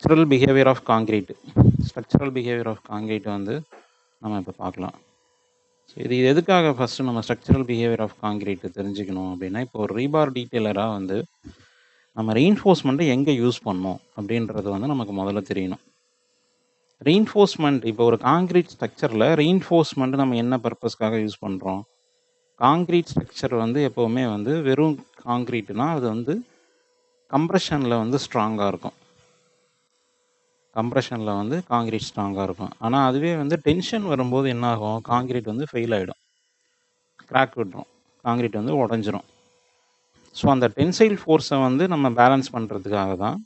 Structural behaviour of concrete. Structural behaviour of concrete வந்து நம்ம இப்போ பார்க்கலாம். ஸோ இது எதுக்காக ஃபஸ்ட்டு நம்ம ஸ்ட்ரக்சரல் பிஹேவியர் ஆஃப் காங்கிரீட் தெரிஞ்சுக்கணும் அப்படின்னா, இப்போ ஒரு ரீபார் டீட்டெயிலராக வந்து நம்ம ரீஇன்ஃபோர்ஸ்மெண்ட்டை எங்கே யூஸ் பண்ணணும் அப்படின்றது வந்து நமக்கு முதல்ல தெரியணும். ரீஇன்ஃபோர்ஸ்மெண்ட் இப்போ ஒரு காங்கிரீட் ஸ்ட்ரக்சரில் ரீஇன்ஃபோர்ஸ்மெண்ட் நம்ம என்ன பர்பஸ்க்காக யூஸ் பண்ணுறோம்? காங்கிரீட் ஸ்ட்ரக்சர் வந்து எப்போவுமே வந்து வெறும் காங்கிரீட்னா அது வந்து கம்ப்ரெஷனில் வந்து ஸ்ட்ராங்காக இருக்கும். கம்ப்ரெஷனில் வந்து காங்கிரீட் ஸ்ட்ராங்காக இருக்கும். ஆனால் அதுவே வந்து டென்ஷன் வரும்போது என்ன ஆகும்? காங்கிரீட் வந்து ஃபெயில் ஆகிடும், கிராக் விட்டுரும், காங்கிரீட் வந்து உடஞ்சிரும். ஸோ அந்த டென்சைல் ஃபோர்ஸை வந்து நம்ம பேலன்ஸ் பண்ணுறதுக்காக தான்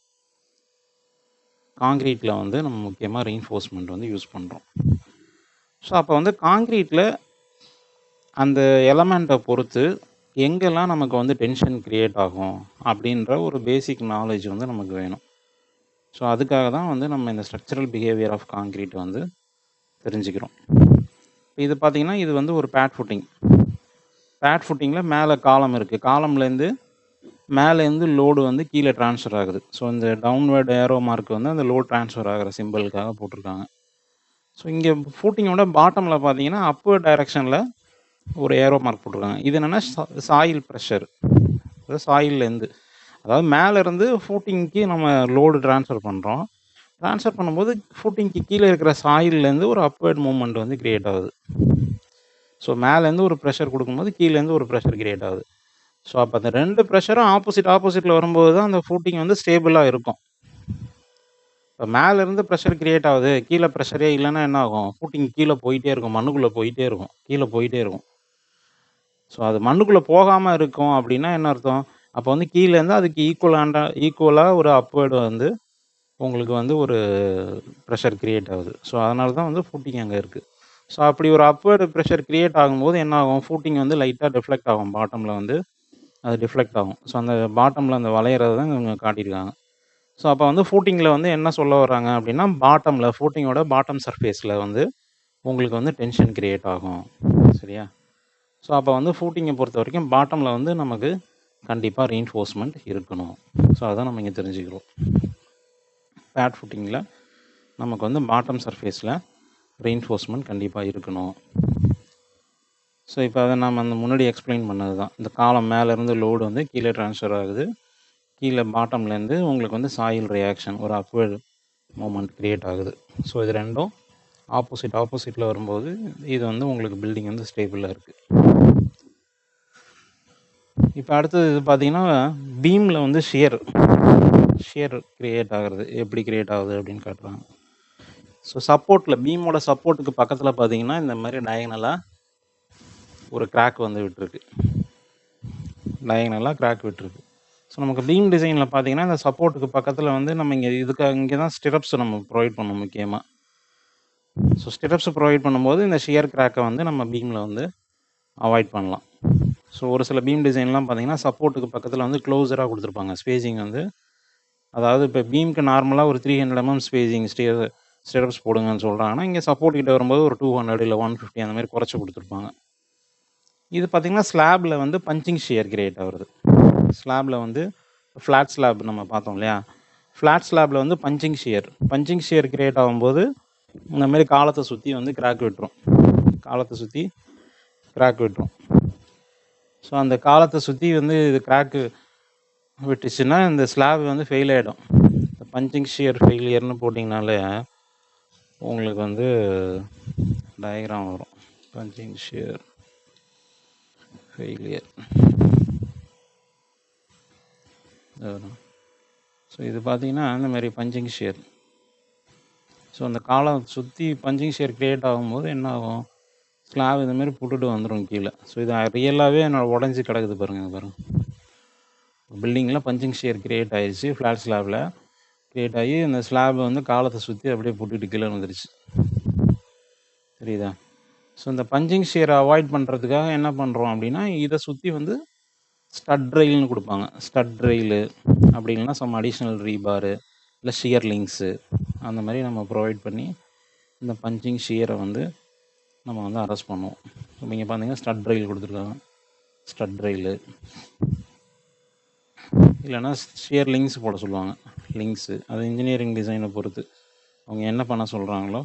காங்கிரீட்டில் வந்து நம்ம முக்கியமாக ரீஇன்ஃபோர்ஸ்மெண்ட் வந்து யூஸ் பண்ணுறோம். ஸோ அப்போ வந்து காங்கிரீட்டில் அந்த எலமெண்ட்டை பொறுத்து எங்கெல்லாம் நமக்கு வந்து டென்ஷன் க்ரியேட் ஆகும் அப்படின்ற ஒரு பேசிக் நாலேஜ் வந்து நமக்கு வேணும். ஸோ அதுக்காக தான் வந்து நம்ம இந்த ஸ்ட்ரக்சரல் பிஹேவியர் ஆஃப் காங்கிரீட் வந்து தெரிஞ்சுக்கிறோம். இது பார்த்திங்கன்னா இது வந்து ஒரு பேட் ஃபுட்டிங். பேட் ஃபுட்டிங்கில் மேலே காலம் இருக்குது. காலம்லேருந்து மேலேருந்து லோடு வந்து கீழே ட்ரான்ஸ்ஃபர் ஆகுது. ஸோ இந்த டவுன்வர்ட் ஏரோ மார்க் வந்து அந்த லோட் ட்ரான்ஸ்ஃபர் ஆகிற சிம்பிளுக்காக போட்டிருக்காங்க. ஸோ இங்கே ஃபுட்டிங்கோட பாட்டமில் பார்த்தீங்கன்னா அப்வர்ட் டைரெக்ஷனில் ஒரு ஏரோ மார்க் போட்டிருக்காங்க. இது என்னென்னா சாயில் ப்ரெஷர், அதாவது சாயில்லேருந்து, அதாவது மேலேருந்து ஃபூட்டிங்க்கு நம்ம லோடு ட்ரான்ஸ்ஃபர் பண்ணுறோம். ட்ரான்ஸ்ஃபர் பண்ணும்போது ஃபூட்டிங்க்கு கீழே இருக்கிற சாயில்லேருந்து ஒரு அப்வர்ட் மூவ்மெண்ட் வந்து க்ரியேட் ஆகுது. ஸோ மேலேருந்து ஒரு ப்ரெஷர் கொடுக்கும்போது கீழேருந்து ஒரு ப்ரெஷர் க்ரியேட் ஆகுது. ஸோ அப்போ அந்த ரெண்டு ப்ரெஷரும் ஆப்போசிட்டில் வரும்போது தான் அந்த ஃபூட்டிங் வந்து ஸ்டேபிளாக இருக்கும். இப்போ மேலேருந்து ப்ரெஷர் க்ரியேட் ஆகுது, கீழே ப்ரெஷரே இல்லைன்னா என்ன ஆகும்? ஃபூட்டிங் கீழே போயிட்டே இருக்கும், மண்ணுக்குள்ளே போயிட்டே இருக்கும், கீழே போயிட்டே இருக்கும். ஸோ அது மண்ணுக்குள்ளே போகாமல் இருக்கும் அப்படின்னா என்ன அர்த்தம்? அப்போ வந்து கீழேருந்து அதுக்கு ஈக்குவலாக ஒரு அப்வர்டு வந்து உங்களுக்கு வந்து ஒரு ப்ரெஷர் க்ரியேட் ஆகுது. ஸோ அதனால தான் வந்து ஃபூட்டிங் அங்கே இருக்குது. ஸோ அப்படி ஒரு அப்வர்டு ப்ரெஷர் க்ரியேட் ஆகும்போது என்ன ஆகும்? ஃபூட்டிங் வந்து லைட்டாக டிஃப்ளெக்ட் ஆகும், பாட்டமில் வந்து அது டிஃப்ளெக்ட் ஆகும். ஸோ அந்த பாட்டமில் அந்த வளையிறது தான் இவங்க காட்டியிருக்காங்க. ஸோ அப்போ வந்து ஃபூட்டிங்கில் வந்து என்ன சொல்ல வர்றாங்க அப்படின்னா, பாட்டமில் ஃபூட்டிங்கோட பாட்டம் சர்ஃபேஸில் வந்து உங்களுக்கு வந்து டென்ஷன் க்ரியேட் ஆகும். சரியா? ஸோ அப்போ வந்து ஃபூட்டிங்கை பொறுத்த வரைக்கும் பாட்டமில் வந்து நமக்கு கண்டிப்பாக ரீஇன்ஃபோர்ஸ்மெண்ட் இருக்கணும். ஸோ அதான் நம்ம இங்கே தெரிஞ்சுக்கிறோம். பேட் ஃபுட்டிங்கில் நமக்கு வந்து பாட்டம் சர்ஃபேஸில் ரீஇன்ஃபோர்ஸ்மெண்ட் கண்டிப்பாக இருக்கணும். ஸோ இப்போ அதை நம்ம அந்த முன்னாடி எக்ஸ்பிளைன் பண்ணது தான். இந்த காலம் மேலேருந்து லோடு வந்து கீழே ட்ரான்ஸ்ஃபர் ஆகுது, கீழே பாட்டம்லேருந்து உங்களுக்கு வந்து சாயில் ரியாக்ஷன், ஒரு அப்வர்ட் மூமெண்ட் க்ரியேட் ஆகுது. ஸோ இது ரெண்டும் ஆப்போசிட்டில் வரும்போது இது வந்து உங்களுக்கு பில்டிங் வந்து ஸ்டேபிளாக இருக்குது. இப்போ அடுத்தது இது பார்த்திங்கன்னா பீமில் வந்து ஷியர் க்ரியேட் ஆகிறது எப்படி க்ரியேட் ஆகுது அப்படின்னு காட்டுறாங்க. ஸோ சப்போர்ட்டில், பீமோட சப்போர்ட்டுக்கு பக்கத்தில் பார்த்திங்கன்னா இந்த மாதிரி டயகனலாக ஒரு கிராக் வந்து விட்டுருக்கு, கிராக் விட்டுருக்கு. ஸோ நமக்கு பீம் டிசைனில் பார்த்திங்கன்னா இந்த சப்போர்ட்டுக்கு பக்கத்தில் வந்து நம்ம இங்கே தான் ஸ்டிரப்ஸ் நம்ம ப்ரொவைட் பண்ணணும் முக்கியமாக. ஸோ ஸ்டிரப்ஸ் ப்ரொவைட் பண்ணும்போது இந்த ஷியர் கிராக்கை வந்து நம்ம பீமில் வந்து அவாய்ட் பண்ணலாம். ஸோ ஒரு சில பீம் டிசைன்லாம் பார்த்திங்கன்னா சப்போர்ட்டுக்கு பக்கத்தில் வந்து க்ளோஸராக கொடுத்துருப்பாங்க ஸ்பேஸிங் வந்து. அதாவது இப்போ பீமுக்கு நார்மலாக ஒரு 300 mm ஸ்பேஸிங் ஸ்டிரப்ஸ் போடுங்கன்னு சொல்கிறாங்கன்னா, இங்கே சப்போர்ட் கிட்ட வரும்போது ஒரு 200 இல்லை 150 அந்த மாதிரி குறைச்சி கொடுத்துருப்பாங்க. இது பார்த்திங்கன்னா ஸ்லாபில் வந்து பஞ்சிங் ஷியர் கிரியேட் ஆகுது. ஸ்லாபில் வந்து ஃப்ளாட் ஸ்லாப் நம்ம பார்த்தோம் இல்லையா, ஃப்ளாட் ஸ்லாபில் வந்து பஞ்சிங் ஷியர் கிரியேட் ஆகும்போது இந்த மாதிரி காலத்தை சுற்றி வந்து கிராக் விட்டுரும். ஸோ அந்த காலத்தை சுற்றி வந்து இது கிராக்கு விட்டுச்சுன்னா இந்த ஸ்லாப் வந்து ஃபெயில் ஆகிடும். இந்த பஞ்சிங் ஷியர் ஃபெயிலியர்னு போட்டிங்கனாலே உங்களுக்கு வந்து டயக்ராம் வரும், பஞ்சிங் ஷியர் ஃபெயிலியர். ஸோ இது பார்த்திங்கன்னா இந்த மாதிரி பஞ்சிங் ஷியர். ஸோ அந்த காலம் சுற்றி பஞ்சிங் ஷியர் க்ரியேட் ஆகும்போது என்ன ஆகும்? ஸ்லாப் இதுமாரி போட்டுட்டு வந்துடும் கீழே. ஸோ இது ரியலாகவே என்னோட உடஞ்சி கிடக்குது பாருங்கள். பில்டிங்கில் பஞ்சிங் ஷியர் க்ரியேட் ஆகிடுச்சு, ஃப்ளாட் ஸ்லாபில் க்ரியேட் ஆகி இந்த ஸ்லாப் வந்து காலத்தை சுற்றி அப்படியே போட்டுட்டு கீழே வந்துடுச்சு. தெரியுதா? ஸோ இந்த பஞ்சிங் ஷியரை அவாய்ட் பண்ணுறதுக்காக என்ன பண்ணுறோம் அப்படின்னா, இதை சுற்றி வந்து ஸ்டட் ரெயில்னு கொடுப்பாங்க. ஸ்டட் ரெயிலு அப்படி இல்லைன்னா சம் அடிஷ்னல் ரீபாரு இல்லை ஷியர் லிங்க்ஸு அந்த மாதிரி நம்ம ப்ரொவைட் பண்ணி இந்த பஞ்சிங் ஷியரை வந்து நம்ம வந்து அரெஸ்ட் பண்ணுவோம். இப்போ இங்கே பார்த்தீங்கன்னா ஸ்டட் ரெயில் கொடுத்துருக்காங்க, ஸ்டட் ரெயிலு இல்லைன்னா ஷியர் லிங்க்ஸ் போட சொல்லுவாங்க. லிங்க்ஸு, அது இன்ஜினியரிங் டிசைனை பொறுத்து அவங்க என்ன பண்ண சொல்கிறாங்களோ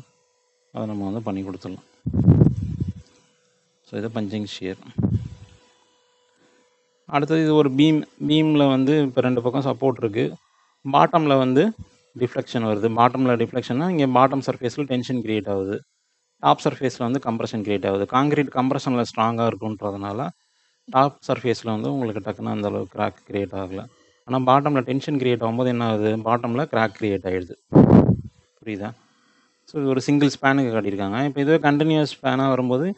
அதை நம்ம வந்து பண்ணி கொடுத்துடலாம். ஸோ இது பஞ்சிங் ஷியர். அடுத்தது இது ஒரு பீமில் வந்து இப்போ 2 பக்கம் சப்போர்ட் இருக்குது. பாட்டமில் வந்து டிஃப்ளெக்ஷன் வருது. பாட்டமில் டிஃப்ளெக்ஷன்னா இங்கே பாட்டம் சர்ஃபேஸில் டென்ஷன் கிரியேட் ஆகுது, டாப் சர்ஃபேஸில் வந்து கம்ப்ரெஷன் கிரியேட் ஆகுது. காங்கிரீட் கம்ப்ரெஷனில் ஸ்ட்ராங்காக இருக்குன்றதுனால டாப் சர்ஃபேஸில் வந்து உங்களுக்கு டக்குன்னு அந்தளவுக்கு கிராக் கிரியேட் ஆகலை. ஆனால் பாட்டமில் டென்ஷன் கிரியேட் ஆகும்போது என்ன ஆகுது, பாட்டமில் கிராக் கிரியேட் ஆகிடுது. புரியுதா? ஸோ இது ஒரு சிங்கிள் ஸ்பேனுக்கு காட்டியிருக்காங்க. இப்போ இதுவே கண்டினியூஸ் ஸ்பேனாக வரும்போது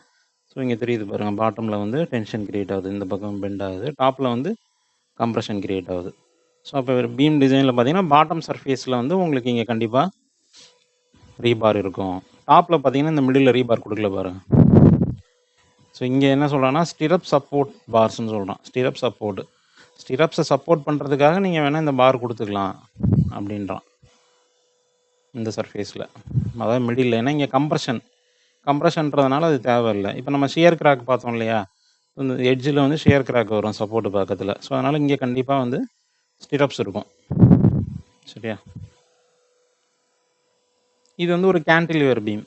ஸோ இங்கே தெரியுது பாருங்கள், பாட்டமில் வந்து டென்ஷன் கிரியேட் ஆகுது, இந்த பக்கம் பெண்ட் ஆகுது, டாப்பில் வந்து கம்ப்ரெஷன் கிரியேட் ஆகுது. ஸோ அப்போ பீம் டிசைனில் பார்த்தீங்கன்னா பாட்டம் சர்ஃபேஸில் வந்து உங்களுக்கு இங்கே கண்டிப்பாக ரீபார் இருக்கும். டாப்பில் பார்த்தீங்கன்னா இந்த மிடில் ரீபார் கொடுக்கல பாருங்கள். ஸோ இங்கே என்ன சொல்கிறாங்கன்னா ஸ்டிரப் சப்போர்ட் பார்ஸ்ன்னு சொல்கிறான். ஸ்டிரப்ஸை சப்போர்ட் பண்ணுறதுக்காக நீங்கள் வேணால் இந்த பார் கொடுத்துக்கலாம் அப்படின்றான் இந்த சர்ஃபேஸில், அதாவது மிடில். ஏன்னா இங்கே கம்ப்ரெஷன்றதுனால அது தேவையில்லை. இப்போ நம்ம ஷியர் கிராக் பார்த்தோம் இல்லையா, இந்த எட்ஜில் வந்து ஷியர் கிராக் வரும் சப்போர்ட்டு பக்கத்தில். ஸோ அதனால் இங்கே கண்டிப்பாக வந்து ஸ்டிரப்ஸ் இருக்கும். சரியா? இது வந்து ஒரு கேன்டிலிவர் பீம்.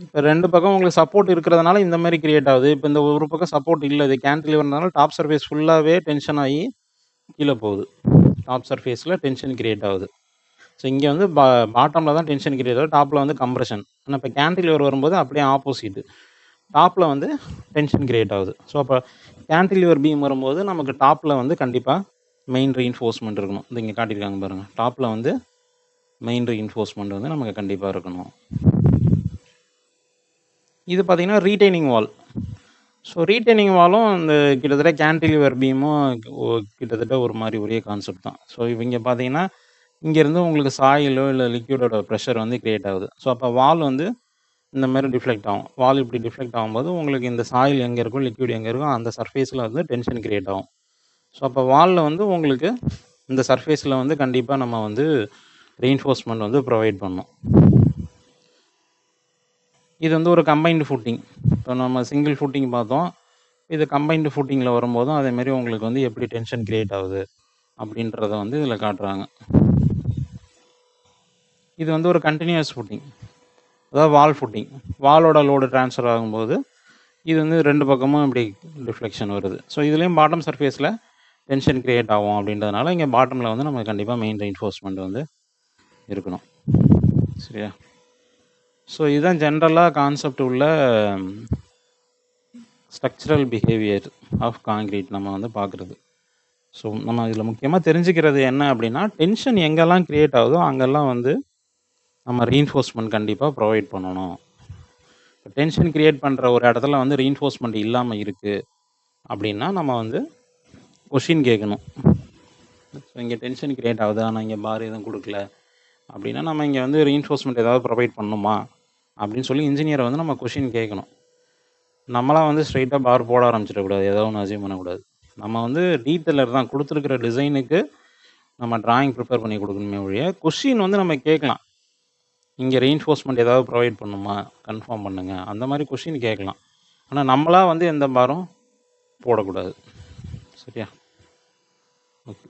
இப்போ 2 பக்கம் உங்களுக்கு சப்போர்ட் இருக்கிறதுனால இந்த மாதிரி கிரியேட் ஆகுது. இப்போ இந்த ஒரு பக்கம் சப்போர்ட் இல்லை, இது கேன்டிலிவர்னால டாப் சர்ஃபேஸ் ஃபுல்லாகவே டென்ஷன் ஆகி கீழே போகுது. டாப் சர்ஃபேஸில் டென்ஷன் கிரியேட் ஆகுது. ஸோ இங்கே வந்து பாட்டமில் தான் டென்ஷன் கிரியேட் ஆகுது, டாப்பில் வந்து கம்ப்ரெஷன். ஆனால் இப்போ கேன்டிலிவர் வரும்போது அப்படியே ஆப்போசிட்டு, டாப்பில் வந்து டென்ஷன் கிரியேட் ஆகுது. ஸோ அப்போ கேன்டிலிவர் பீம் வரும்போது நமக்கு டாப்பில் வந்து கண்டிப்பாக மெயின் ரீஇன்ஃபோர்ஸ்மெண்ட் இருக்கணும். இது இங்கே காட்டியிருக்காங்க பாருங்கள், டாப்பில் வந்து மெயின் ரீஇன்ஃபோர்ஸ்மெண்ட் வந்து நமக்கு கண்டிப்பாக இருக்கணும். இது பார்த்திங்கன்னா ரீட்டைனிங் வால். ஸோ ரீட்டைனிங் வாலும் இந்த கிட்டத்தட்ட கேன்டிலிவர் பீமும் கிட்டத்தட்ட ஒரு மாதிரி ஒரே கான்செப்ட் தான். ஸோ இவங்க பார்த்தீங்கன்னா இங்கேருந்து உங்களுக்கு சாயிலோ இல்லை லிக்யூடோட ப்ரெஷர் வந்து கிரியேட் ஆகுது. ஸோ அப்போ வால் வந்து இந்த மாதிரி டிஃப்ளெக்ட் ஆகும். வால் இப்படி டிஃப்ளெக்ட் ஆகும்போது உங்களுக்கு இந்த சாயில் எங்கே இருக்கும், லிக்யூட் எங்கே இருக்கும், அந்த சர்ஃபேஸில் வந்து டென்ஷன் கிரியேட் ஆகும். ஸோ அப்போ வாலில் வந்து உங்களுக்கு இந்த சர்ஃபேஸில் வந்து கண்டிப்பாக நம்ம வந்து ரீஇன்ஃபோர்ஸ்மெண்ட் வந்து ப்ரொவைட் பண்ணணும். இது வந்து ஒரு கம்பைன்டு ஃபுட்டிங். இப்போ நம்ம சிங்கிள் ஃபுட்டிங் பார்த்தோம், இது கம்பைன்டு ஃபுட்டிங்கில் வரும்போதும் அதேமாரி உங்களுக்கு வந்து எப்படி டென்ஷன் கிரியேட் ஆகுது அப்படின்றத வந்து இதில் காட்டுறாங்க. இது வந்து ஒரு கண்டினியூஸ் ஃபுட்டிங், அதாவது வால் ஃபுட்டிங். வாலோட லோடு ட்ரான்ஸ்ஃபர் ஆகும்போது இது வந்து 2 பக்கமும் இப்படி டிஃப்ளெக்ஷன் வருது. ஸோ இதுலேயும் பாட்டம் சர்ஃபேஸில் டென்ஷன் கிரியேட் ஆகும் அப்படின்றதுனால இங்கே பாட்டமில் வந்து நம்ம கண்டிப்பாக மெயின் ரெயின்ஃபோர்ஸ்மெண்ட் வந்து இருக்கணும். சரியா? ஸோ இதுதான் ஜென்ரலாக கான்செப்ட் உள்ள ஸ்ட்ரக்சரல் பிஹேவியர் ஆஃப் காங்கிரீட் நம்ம வந்து பார்க்குறது. ஸோ நம்ம இதில் முக்கியமாக தெரிஞ்சுக்கிறது என்ன அப்படின்னா, டென்ஷன் எங்கெல்லாம் க்ரியேட் ஆகுதோ அங்கெல்லாம் வந்து நம்ம ரீஇன்ஃபோர்ஸ்மெண்ட் கண்டிப்பாக ப்ரொவைட் பண்ணணும். டென்ஷன் க்ரியேட் பண்ணுற ஒரு இடத்துல வந்து ரீஇன்ஃபோர்ஸ்மெண்ட் இல்லாமல் இருக்குது அப்படின்னா நம்ம வந்து கொஷின் கேட்கணும். ஸோ இங்கே டென்ஷன் க்ரியேட் ஆகுது ஆனால் இங்கே பார் எதுவும் கொடுக்கல அப்படின்னா நம்ம இங்கே வந்து ரீஇன்ஃபோர்ஸ்மெண்ட் ஏதாவது ப்ரொவைட் பண்ணணுமா அப்படின்னு சொல்லி இன்ஜினியரை வந்து நம்ம கொஷின் கேட்கணும். நம்மளாம் வந்து ஸ்ட்ரைட்டாக பார் போட ஆரம்பிச்சிடக்கூடாது, ஏதோ ஒன்று அசியூம் பண்ணக்கூடாது. நம்ம வந்து டீட்டெயிலர் தான், கொடுத்துருக்கிற டிசைனுக்கு நம்ம டிராயிங் ப்ரிப்பேர் பண்ணி கொடுக்கணுமே ஒழிய கொஷின் வந்து நம்ம கேட்கலாம். இங்கே ரீஇன்ஃபோர்ஸ்மெண்ட் ஏதாவது ப்ரொவைட் பண்ணணுமா, கன்ஃபார்ம் பண்ணுங்கள், அந்த மாதிரி கொஷின் கேட்கலாம். ஆனால் நம்மளாக வந்து எந்த பாரும் போடக்கூடாது. சரியா? ஓகே.